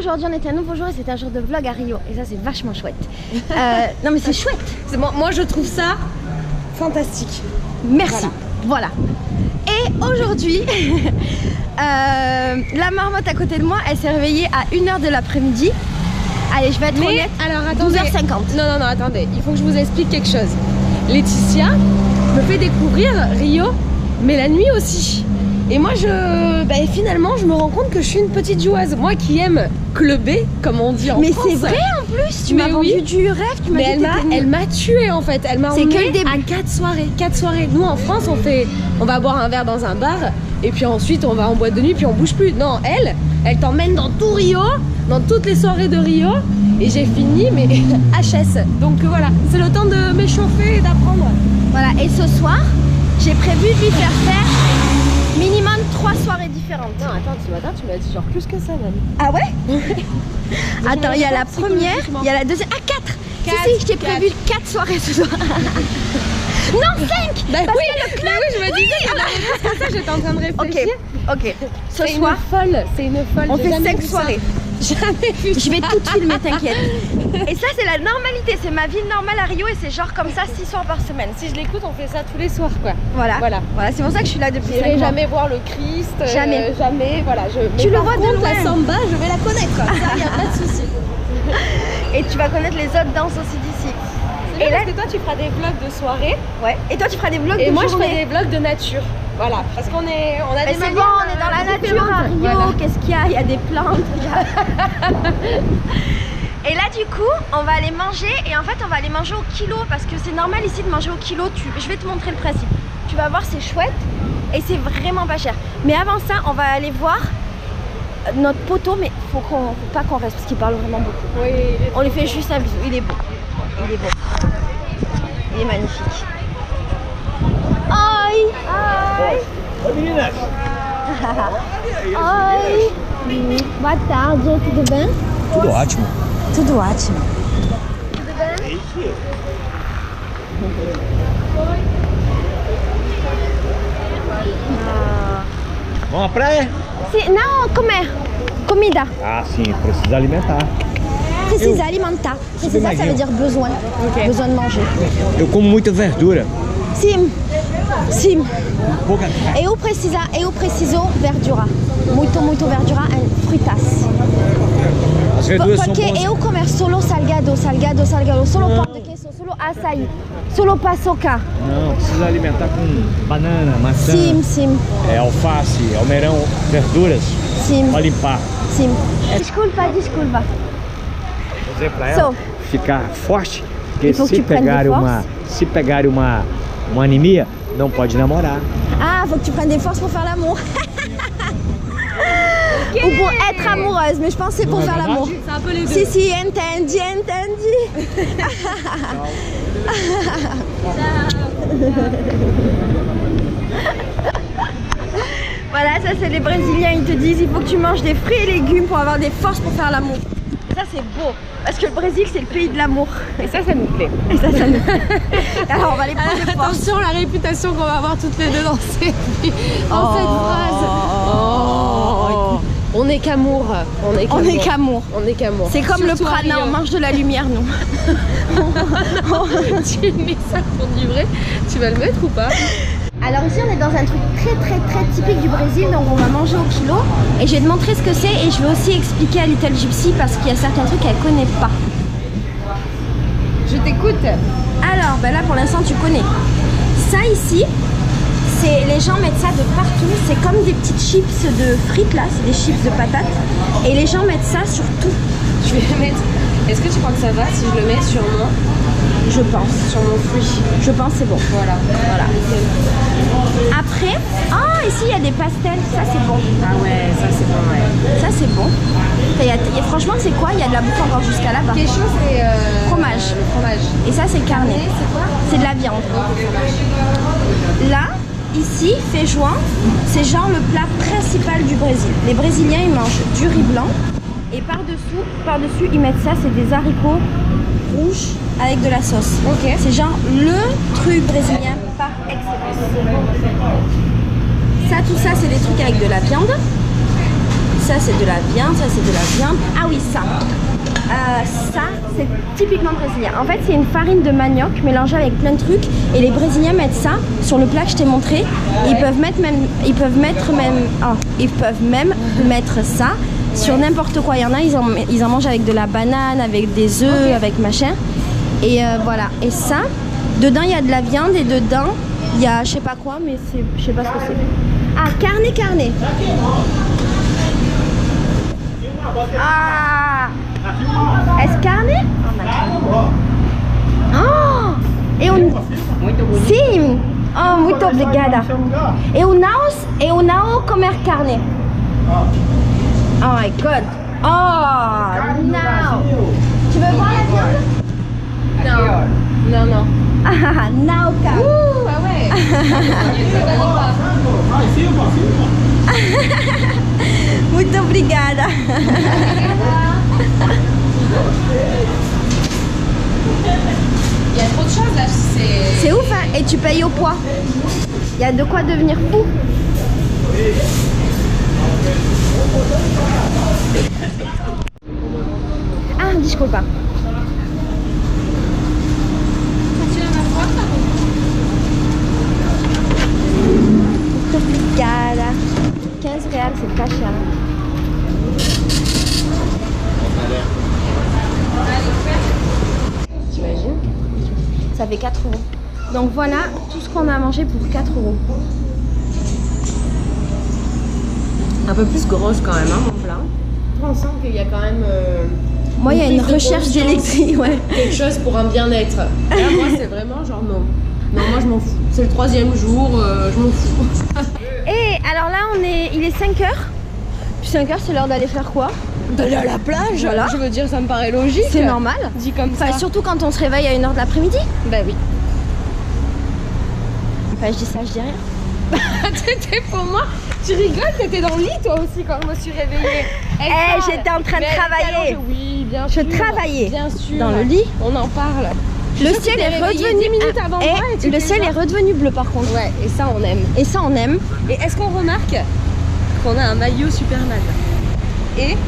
aujourd'hui on était un nouveau jour et c'était un jour de vlog à Rio. Et ça c'est vachement chouette. Non mais c'est chouette. Moi je trouve ça fantastique. Merci. Voilà. Et aujourd'hui, la marmotte à côté de moi, elle s'est réveillée à 1h de l'après-midi. Allez, je vais être honnête, alors attendez, 12h50. Non, attendez, il faut que je vous explique quelque chose. Laetitia me fait découvrir Rio, mais la nuit aussi. Et moi, finalement, je me rends compte que je suis une petite joueuse. Moi qui aime clubber, comme on dit en France. Mais c'est vrai en plus, tu m'as vendu du rêve, tu m'as dit elle m'a tuée en fait. Elle m'a emmenée à 4 soirées. 4 soirées. Nous en France, on va boire un verre dans un bar et puis ensuite on va en boîte de nuit puis on bouge plus. Non, elle t'emmène dans tout Rio, dans toutes les soirées de Rio. Et j'ai fini, mais HS. Donc voilà, c'est le temps de m'échauffer et d'apprendre. Voilà, et ce soir, j'ai prévu de lui faire minimum 3 soirées différentes. Non, attends, ce matin, tu m'as dit genre plus que ça même. Ah ouais? Attends, il y a la première, il y a la deuxième. Ah, 4! Si, je t'ai prévu 4 soirées ce soir. Non, 5! Bah oui, je me disais, parce que ça, j'étais en train de réfléchir. Ok. Ce soir, c'est une folle. On fait 5 soirées. Jamais vu ça. Je vais tout filmer, t'inquiète. Et ça, c'est la normalité, c'est ma vie normale à Rio et c'est genre comme ça 6 soirs par semaine. Si je l'écoute, on fait ça tous les soirs, quoi. Voilà, c'est pour ça que je suis là depuis 5 mois. Je vais jamais voir le Christ. Jamais. Voilà. Tu le vois de loin. La samba, je vais la connaître. Ça, y a pas de souci. Et tu vas connaître les autres danses aussi d'ici. Et là, parce que toi, tu feras des vlogs de soirée. Ouais. Et toi, tu feras des vlogs de journée. Et moi, je ferai des vlogs de nature. Voilà, parce qu'on est, on a des c'est bon, on est dans la nature à Rio, voilà. Qu'est-ce qu'il y a? Il y a des plantes, Et là du coup, on va aller manger et en fait on va aller manger au kilo parce que c'est normal ici de manger au kilo. Je vais te montrer le principe. Tu vas voir, c'est chouette et c'est vraiment pas cher. Mais avant ça, on va aller voir notre poteau, mais faut pas qu'on reste parce qu'il parle vraiment beaucoup. Oui, on lui fait juste un bisou, il est beau. Il est beau. Il est magnifique. Oi! Oi meninas! Oi! Boa tarde, tudo bem? Tudo ótimo. Tudo ótimo. Tudo bem? Vamos à praia? Sim, não, comer. Comida. Ah, sim, precisa alimentar. Precisa alimentar. Precisa, ça veut dire besoin. Okay. Besoin de manger. Eu como muita verdura. Sim. Sim. Pouca carne. Eu preciso verdura. Muito verdura e frutas. As verduras Porque são boas. eu comer solo salgado, solo pão de queijo, solo açaí, solo paçoca. Não, precisa alimentar com banana, maçã, Sim. Alface, almeirão, verduras. Sim. Para limpar. Sim. Desculpa. Vou dizer para ela ficar forte, porque se pegar uma anemia, não pode namorar. Ah, faut que tu prennes des forces pour faire l'amour. Okay. Ou pour être amoureuse, mais je pense que c'est pour faire l'amour. C'est un peu les deux. Si, entendi. Voilà, ça c'est les Brésiliens, ils te disent il faut que tu manges des fruits et légumes pour avoir des forces pour faire l'amour. Ça c'est beau, parce que le Brésil c'est le pays de l'amour. Et ça nous plaît. Alors on va les prendre des forces. Attention la réputation qu'on va avoir toutes les deux dans cette phrase. Oh. On n'est qu'amour. C'est comme le prana, on mange de la lumière, nous. Tu mets ça pour du vrai, tu vas le mettre ou pas? Alors ici on est dans un truc très typique du Brésil, donc on va manger au kilo. Et je vais te montrer ce que c'est et je vais aussi expliquer à Little Gypsy parce qu'il y a certains trucs qu'elle connaît pas. Je t'écoute. Alors, ben là pour l'instant tu connais. Ça ici, les gens mettent ça de partout, c'est comme des petites chips de frites là, c'est des chips de patates. Et les gens mettent ça sur tout. Je vais le mettre. Est-ce que tu crois que ça va si je le mets sur moi? Je pense. Sur mon fruit. Je pense c'est bon. Voilà. Après, ici il y a des pastels, ça c'est bon. Ah ouais, ça c'est bon, ouais. Ça c'est bon. Franchement c'est quoi? Il y a de la bouffe encore jusqu'à là-bas. Quelque chose c'est fromage. Le fromage. Et ça c'est carné. C'est quoi? C'est de la viande. Là, ici, feijoão, c'est genre le plat principal du Brésil. Les Brésiliens ils mangent du riz blanc et par-dessus ils mettent ça, c'est des haricots rouges avec de la sauce. Ok. C'est genre le truc brésilien par excellence. Ça, tout ça, c'est des trucs avec de la viande. ça c'est de la viande, ça c'est de la viande. Ah oui, ça. Ça, c'est typiquement brésilien. En fait, c'est une farine de manioc mélangée avec plein de trucs. Et les Brésiliens mettent ça sur le plat que je t'ai montré. Ils peuvent même mettre ça sur n'importe quoi. Il y en a, ils en mangent avec de la banane, avec des œufs, avec machin. Et voilà. Et ça, dedans, il y a de la viande et dedans, il y a je sais pas quoi, mais je sais pas ce que c'est. Ah, carne. Ah, es carne? Oh, sim. Oh, muito obrigada. Eu não comer carne. Oh my god. Oh, não. Tu veux voir la viande? Non. Ah, não, cara. Ah ouais. Muito obrigada. Il y a trop de choses là, c'est ouf hein? Et tu payes au poids. Il y a de quoi devenir fou. Ah, desculpa. Muito obrigada. 15 reais, c'est pas cher. T'imagines? Ça fait 4 euros. Donc voilà tout ce qu'on a mangé pour 4 euros. Un peu plus grosse quand même, hein, mon plat. On sent qu'il y a quand même... moi, il y a une recherche d'électricité, ouais. Quelque chose pour un bien-être. Là, moi, c'est vraiment genre non. Non, moi, je m'en fous. C'est le 3e jour, je m'en fous. Et alors là, il est 5h. Puis 5h, c'est l'heure d'aller faire quoi? D'aller à la plage. Voilà. Je veux dire, ça me paraît logique. C'est normal. Dit comme ça. Enfin, surtout quand on se réveille à 1h de l'après-midi. Bah oui. Enfin, je dis ça, je dis rien. T'étais pour moi. Tu rigoles, t'étais dans le lit toi aussi quand je me suis réveillée. J'étais en train de travailler. Oui, bien sûr. Je travaillais. Bien sûr. Dans le lit. On en parle. Le ciel est redevenu 10 minutes avant moi et le ciel est redevenu bleu par contre. Ouais, et ça on aime. Et ça on aime. Et est-ce qu'on remarque qu'on a un maillot Superman et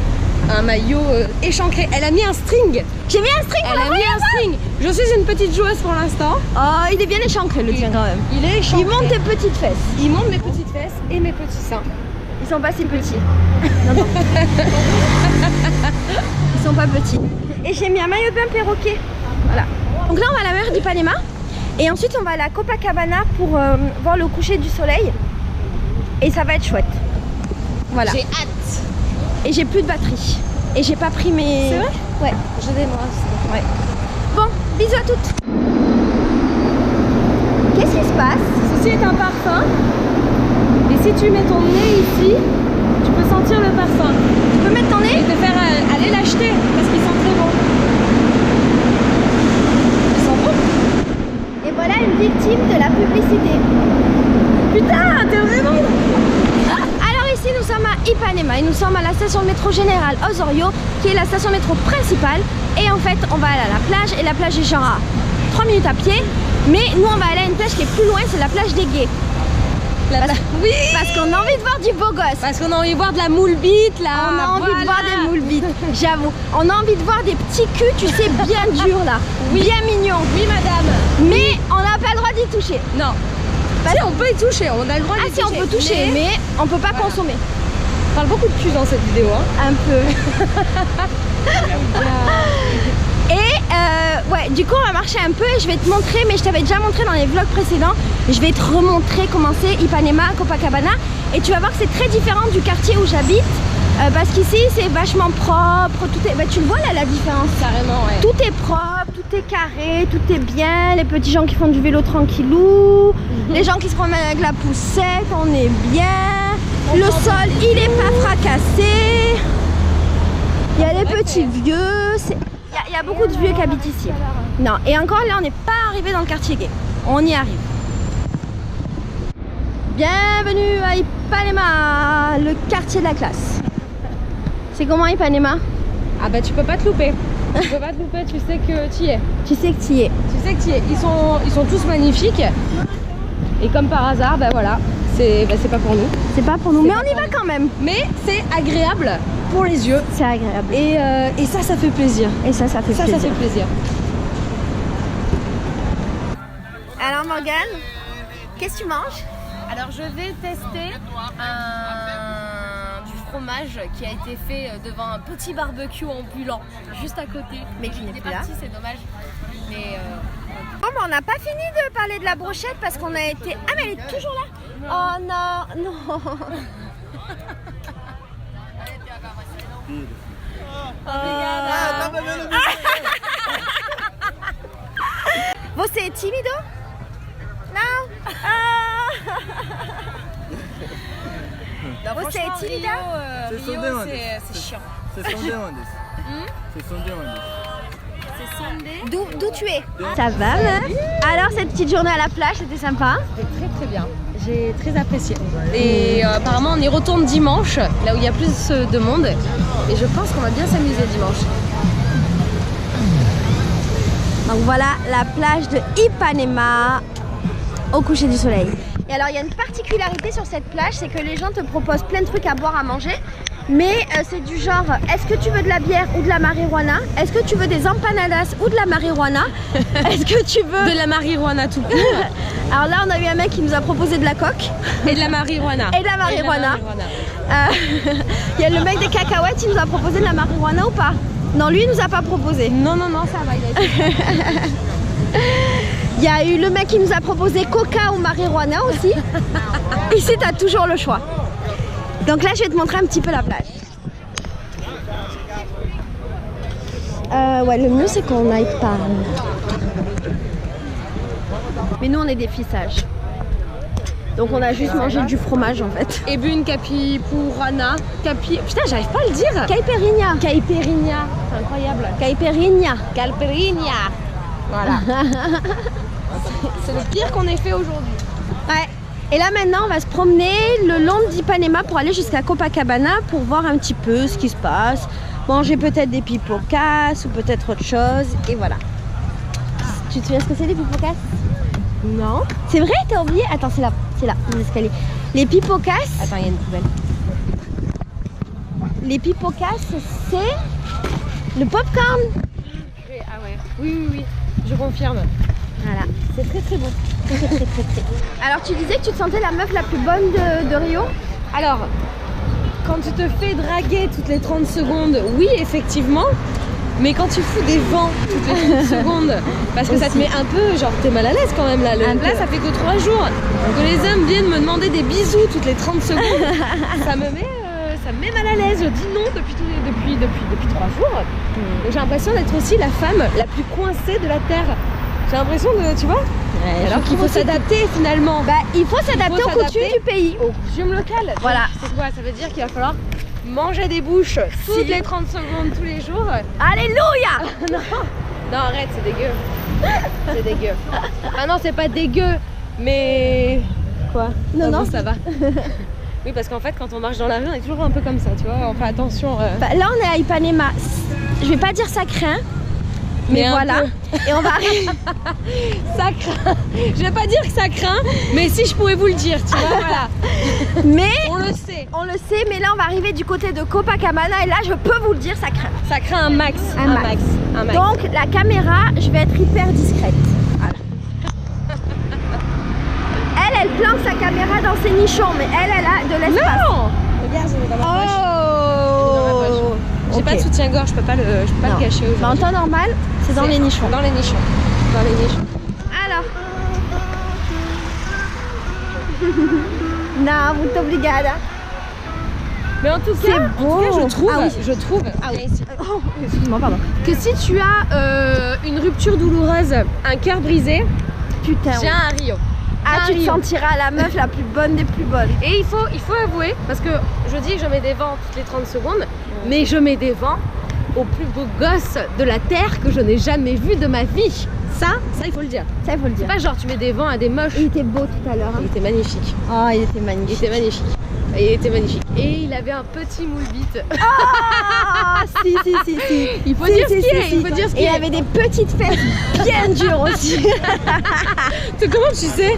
un maillot échancré? Elle a mis un string. J'ai mis un string. Elle a mis un string. Je suis une petite joueuse pour l'instant. Oh, il est bien échancré le tien quand même. Il est échancré. Il monte tes petites fesses. Il monte mes petites fesses et mes petits seins. Ils sont pas si petits. Non. Ils sont pas petits. Et j'ai mis un maillot de bain perroquet. Voilà. Donc là on va à la mer d'Ipanema et ensuite on va à la Copacabana pour voir le coucher du soleil et ça va être chouette. Voilà. J'ai hâte. Et j'ai plus de batterie et j'ai pas pris mes... C'est vrai? Ouais. Je dénonce. Ouais. Bon, bisous à toutes. Qu'est-ce qui se passe? Ceci est un parfum et si tu mets ton nez ici, tu peux sentir le parfum. Tu peux mettre ton nez et te faire aller l'acheter parce qu'il sent très bon. Et voilà une victime de la publicité. Putain, t'es vraiment... Alors ici nous sommes à Ipanema et nous sommes à la station de métro Général Osorio qui est la station de métro principale. Et en fait on va aller à la plage et la plage est genre à 3 minutes à pied. Mais nous on va aller à une plage qui est plus loin, c'est la plage des Gays. Oui. Parce qu'on a envie de voir du beau gosse. Parce qu'on a envie de voir de la moule bite là. On a envie de voir des moules bites, j'avoue. On a envie de voir des petits culs, tu sais, bien durs là. Oui. Bien mignons. Oui madame. Mais on n'a pas le droit d'y toucher. Non. Si on peut y toucher, on a le droit d'y toucher. Ah si on peut toucher, mais on peut pas consommer. On parle beaucoup de cul dans cette vidéo hein. Un peu. Et ouais, du coup on va marcher un peu et je vais te montrer, mais je t'avais déjà montré dans les vlogs précédents. Je vais te remontrer comment c'est Ipanema, Copacabana. Et tu vas voir que c'est très différent du quartier où j'habite. Parce qu'ici c'est vachement propre, tout est... Bah, tu le vois là la différence. Carrément ouais. Tout est propre, tout est carré, tout est bien. Les petits gens qui font du vélo tranquillou, les gens qui se promènent avec la poussette, on est bien. Le sol il est pas fracassé. Il y a des petits vieux. Il y a beaucoup de vieux qui habitent ici. Non, et encore là on n'est pas arrivé dans le quartier gay. On y arrive. Bienvenue à Ipanema, le quartier de la classe. C'est comment Ipanema? Ah bah tu peux pas te louper. Tu peux pas te louper, tu sais que tu y es. Tu sais que tu y es. Tu sais que tu y es. Ils sont tous magnifiques. Et comme par hasard, bah voilà, c'est pas pour nous. C'est pas pour nous, mais on y va quand même. Mais c'est agréable pour les yeux. C'est agréable. Et ça fait plaisir. Et ça fait plaisir. Ça fait plaisir. Alors Morgane, qu'est-ce que tu manges? Alors je vais tester du fromage qui a été fait devant un petit barbecue ambulant juste à côté. Mais qui n'est plus là. C'est dommage. Mais Bon, on n'a pas fini de parler de la brochette parce qu'on a été... Ah mais elle est toujours là. Oh non, non. Você é tímido? Não? Você é tímida? Rio, c'est chiant. Vocês são de onde? Vocês são de onde? D'où tu es? Ça va, meuf? Alors, cette petite journée à la plage, c'était sympa? C'était très bien. J'ai très apprécié. Et apparemment, on y retourne dimanche, là où il y a plus de monde. Et je pense qu'on va bien s'amuser dimanche. Donc voilà la plage de Ipanema au coucher du soleil. Et alors, il y a une particularité sur cette plage, c'est que les gens te proposent plein de trucs à boire, à manger. Mais c'est du genre, est-ce que tu veux de la bière ou de la marijuana? Est-ce que tu veux des empanadas ou de la marijuana? Est-ce que tu veux... De la marijuana tout court. Alors là, on a eu un mec qui nous a proposé de la coke. Et de la marijuana. Et de la marijuana. Il y a le mec des cacahuètes, il nous a proposé de la marijuana ou pas? Non, lui, il nous a pas proposé. Non, ça va, il a été... Il y a eu le mec qui nous a proposé coca ou marijuana aussi. Ici, tu as toujours le choix. Donc là, je vais te montrer un petit peu la plage. Ouais, le mieux, c'est qu'on aille par... Mais nous, on est des filles sages. Donc on a juste mangé du fromage en fait. Et bu une capipurana. Putain, j'arrive pas à le dire. Caipirinha. Caipirinha. C'est incroyable. Caipirinha. Caipirinha. Voilà. C'est le pire qu'on ait fait aujourd'hui. Ouais. Et là maintenant on va se promener le long d'Ipanema pour aller jusqu'à Copacabana pour voir un petit peu ce qui se passe. Manger peut-être des pipocas ou peut-être autre chose. Et voilà. Tu te souviens ce que c'est des pipocas? Non. C'est vrai, t'as oublié? Attends, c'est là, les escaliers. Les pipocas. Attends, il y a une poubelle. Les pipocas, c'est le popcorn. Ah ouais. Oui. Je confirme. Voilà, c'est très beau. Très. Alors tu disais que tu te sentais la meuf la plus bonne de Rio? Alors, quand tu te fais draguer toutes les 30 secondes, oui effectivement. Mais quand tu fous des vents toutes les 30 secondes, parce que ça te met un peu, genre t'es mal à l'aise quand même là. Là ça fait que 3 jours que les hommes viennent me demander des bisous toutes les 30 secondes. ça me met mal à l'aise. Je dis non depuis 3 jours. Donc j'ai l'impression d'être aussi la femme la plus coincée de la Terre. J'ai l'impression de, tu vois, ouais, alors qu'il faut s'adapter finalement. Bah il faut s'adapter aux coutumes du pays. Aux coutumes locales. Voilà. C'est quoi? Ça veut dire qu'il va falloir manger des bouches toutes les 30 secondes tous les jours. Alléluia. Non arrête, c'est dégueu. C'est dégueu. Ah non, c'est pas dégueu, mais... Quoi? Non, ça va. Oui, parce qu'en fait, quand on marche dans la rue, on est toujours un peu comme ça, tu vois, on fait attention. Bah, là, on est à Ipanema. Je vais pas dire ça craint, mais voilà. Et on va arriver. Ça craint. Je vais pas dire que ça craint, mais si je pouvais vous le dire, tu vois, voilà. Mais on le sait. On le sait, mais là, on va arriver du côté de Copacabana et là, je peux vous le dire, ça craint. Ça craint un max. Un max. Donc, la caméra, je vais être hyper discrète. Voilà. Elle planque sa caméra dans ses nichons, mais elle a de l'espace. Non. Regarde, j'ai dans ma poche. J'ai pas de soutien-gorge, je peux pas le cacher aujourd'hui. Mais en temps normal, c'est dans les nichons. Dans les nichons. Alors. Non, muito obrigada. Mais en tout cas, je trouve. Excuse-moi, pardon. Que si tu as une rupture douloureuse, un cœur brisé, putain, viens à Rio. Tu te sentiras la meuf la plus bonne des plus bonnes. Et il faut avouer, parce que je dis que je mets des vents toutes les 30 secondes, mais je mets des vents au plus beau gosse de la Terre que je n'ai jamais vu de ma vie. Ça, il faut le dire. Ça, il faut le dire. C'est pas genre tu mets des vents à des moches. Il était beau tout à l'heure. Il était magnifique. Oh, il était magnifique. Il était magnifique. Et il était magnifique. Et il avait un petit moule bite. Ah si. Il faut dire ce qu'il est. Il faut dire ce qu'il est. Et il est. avait des petites fesses bien dures aussi. Comment tu sais?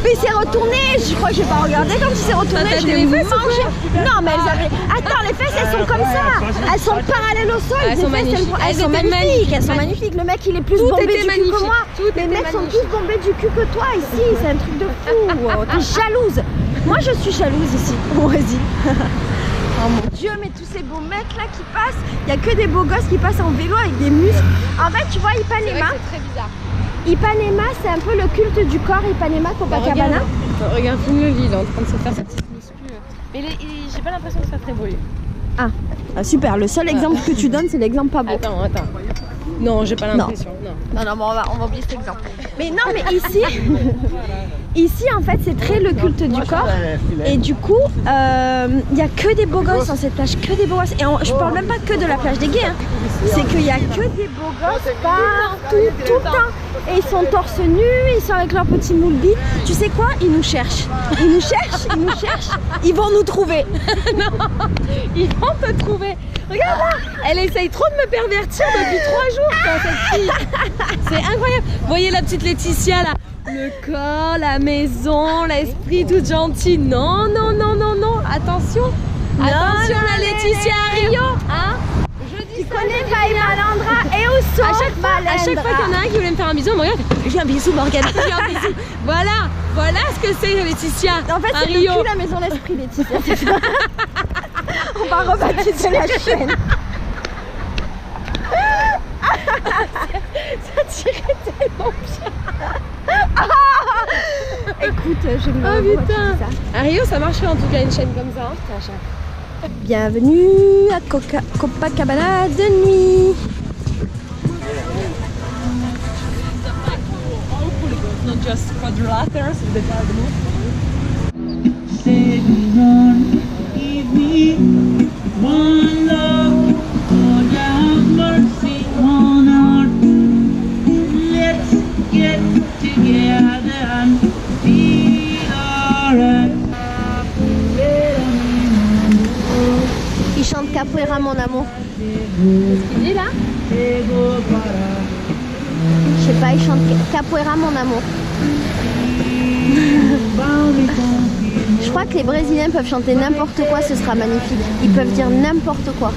Mais il s'est retourné. Je crois que j'ai pas regardé quand il s'est retourné. T'as Je des l'ai fesses ou mangé. Non mais elles avaient. Attends, les fesses elles sont comme ça. Elles sont parallèles au sol. Elles sont magnifiques. Elles sont magnifiques. Elles sont magnifiques. Le mec il est plus bombé du cul que moi. Les mecs sont plus bombés du cul que toi ici. C'est un truc de fou. T'es jalouse. Moi je suis jalouse ici. Bon vas-y. Oh mon Dieu, mais tous ces beaux mecs là qui passent, il n'y a que des beaux gosses qui passent en vélo avec des muscles. En fait, tu vois, Ipanema, c'est très bizarre. Ipanema, c'est un peu le culte du corps, Ipanema, Copacabana. Regarde Fulio, il est en train de se faire sa petite muscu. Mais j'ai pas l'impression que ça soit très beau. Ah, super, le seul exemple que tu donnes, c'est l'exemple pas beau. Attends. Non, j'ai pas l'impression. Non, bon, on va oublier cet exemple. Mais non, mais ici en fait, c'est très le culte du corps. Et du coup, il y a que des beaux gosses dans cette plage, que des beaux gosses. Et je parle même pas que de la plage des gays. Hein. C'est qu'il y a que des beaux gosses partout, tout le temps. Et ils sont torse nu, ils sont avec leur petit moule bite. Tu sais quoi? Ils nous cherchent. Ils vont nous trouver. Non, ils vont te trouver. Regarde là, elle essaye trop de me pervertir depuis 3 jours, quoi, cette fille. C'est incroyable. Vous voyez la petite Laetitia là? Le corps, la maison, l'esprit tout gentil. Non. Attention. Attention la Laetitia à Rio. Hein? Tu connais Paï Malandra et où sont à chaque fois qu'il y en a un qui voulait me faire un bisou, elle me regarde. J'ai un bisou, Morgane. J'ai un bisou. Voilà ce que c'est Laetitia. En fait, c'est le cul, la maison l'esprit, Laetitia. On va rebaptiser la chaîne. Ça tirait tellement bien. Écoute, je vais Oh putain. À Rio, ça marcherait en tout cas une chaîne comme ça. Bienvenue à Copacabana de nuit. Not just quadrilaterals with the garden. Give me one love, Lord have mercy on earth. Let's get together and feel alright. Il chante Capoeira mon amour. Qu'est-ce qu'il dit là? Je sais pas, il chante Capoeira mon amour. Je crois que les Brésiliens peuvent chanter n'importe quoi, ce sera magnifique. Ils peuvent dire n'importe quoi.